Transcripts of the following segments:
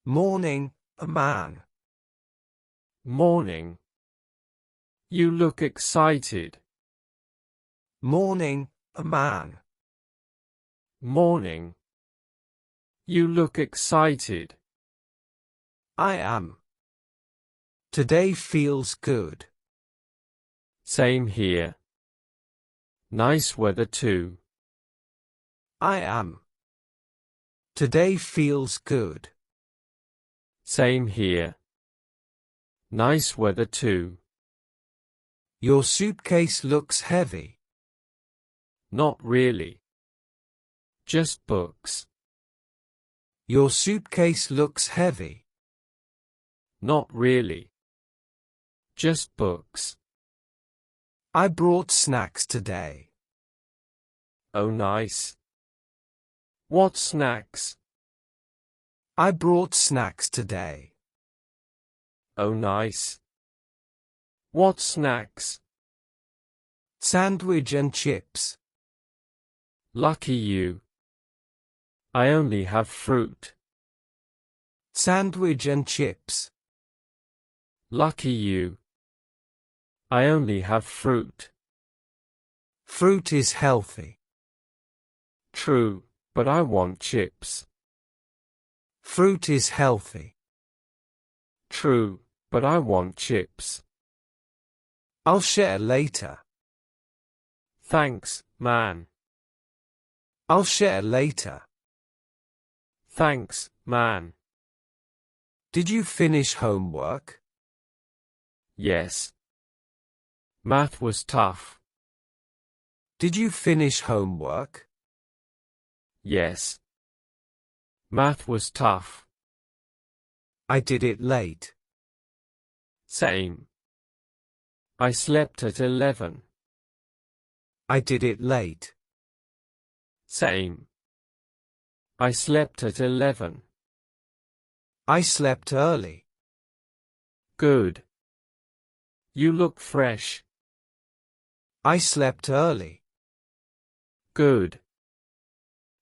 Morning, a man. Morning. You look excited. Morning, a man. Morning. You look excited. I am. Today feels good. Same here. Nice weather too. I am. Today feels good. Same here. Nice weather too. Your suitcase looks heavy. Not really. Just books. Your suitcase looks heavy. Not really. Just books. I brought snacks today. Oh nice. What snacks? I brought snacks today. Oh nice. What snacks? Sandwich and chips. Lucky you. I only have fruit. Sandwich and chips. Lucky you. I only have fruit. Fruit is healthy. True, but I want chips. Fruit is healthy. True, but I want chips. I'll share later. Thanks, man. I'll share later. Thanks, man. Did you finish homework? Yes. Math was tough. Did you finish homework? Yes. Math was tough. I did it late. Same. I slept at 11. I did it late. Same. I slept at 11. I slept early. Good. You look fresh. I slept early. Good.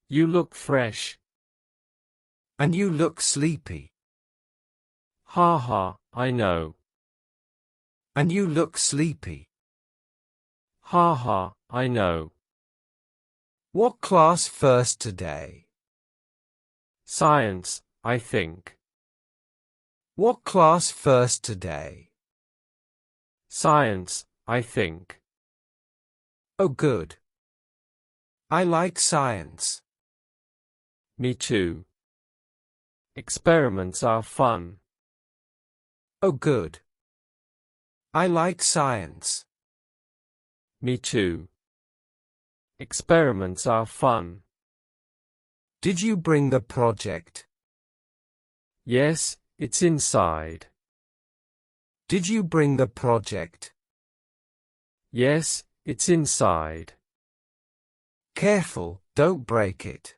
You look fresh. And you look sleepy. Ha ha, I know. And you look sleepy. Ha ha, I know. What class first today? Science, I think. What class first today? Science, I think. Oh good. I like science. Me too. Experiments are fun. Oh good. I like science. Me too. Experiments are fun. Did you bring the project? Yes, it's inside. Did you bring the project? Yes, it's inside. Careful, don't break it.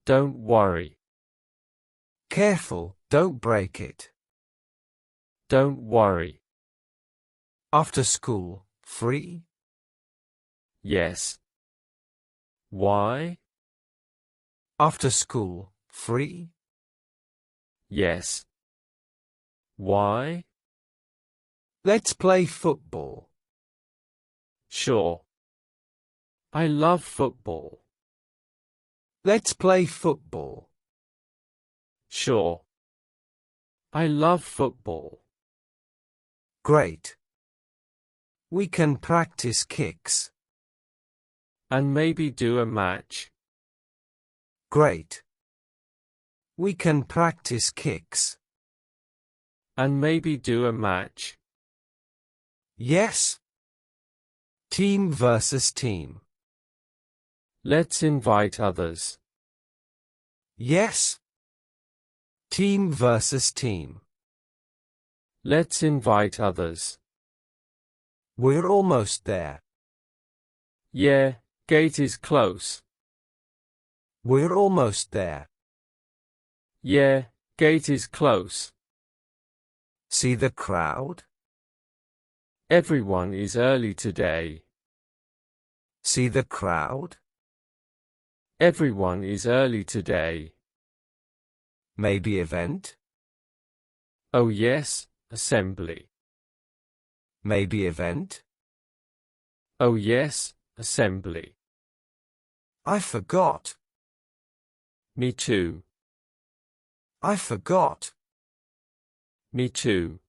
Don't worry. Careful, don't break it. Don't worry. After school, free? Yes. Why? After school, free? Yes. Why? Let's play football. Sure. I love football. Let's play football. Sure. I love football. Great. We can practice kicks. And maybe do a match. Great. We can practice kicks. And maybe do a match. Yes. Team versus team. Let's invite others. Yes. Team versus team. Let's invite others. We're almost there. Yeah, gate is close. We're almost there. Yeah, gate is close. See the crowd? Everyone is early today. See the crowd? Everyone is early today. Maybe event? Oh yes, assembly. Maybe event? Oh yes, assembly. I forgot. Me too. I forgot. Me too.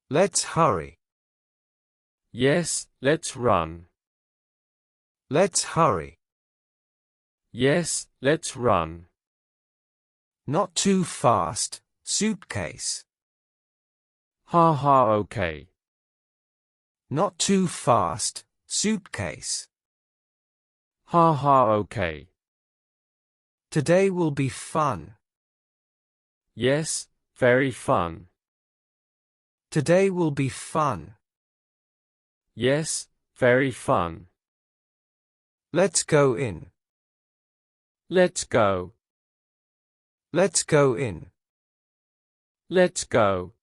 Let's hurry. Yes, let's run. Let's hurry. Yes, let's run. Not too fast, suitcase. Ha ha, okay. Not too fast, suitcase. Ha ha, okay. Today will be fun. Yes, very fun. Today will be fun. Yes, very fun. Let's go in. Let's go. Let's go in. Let's go.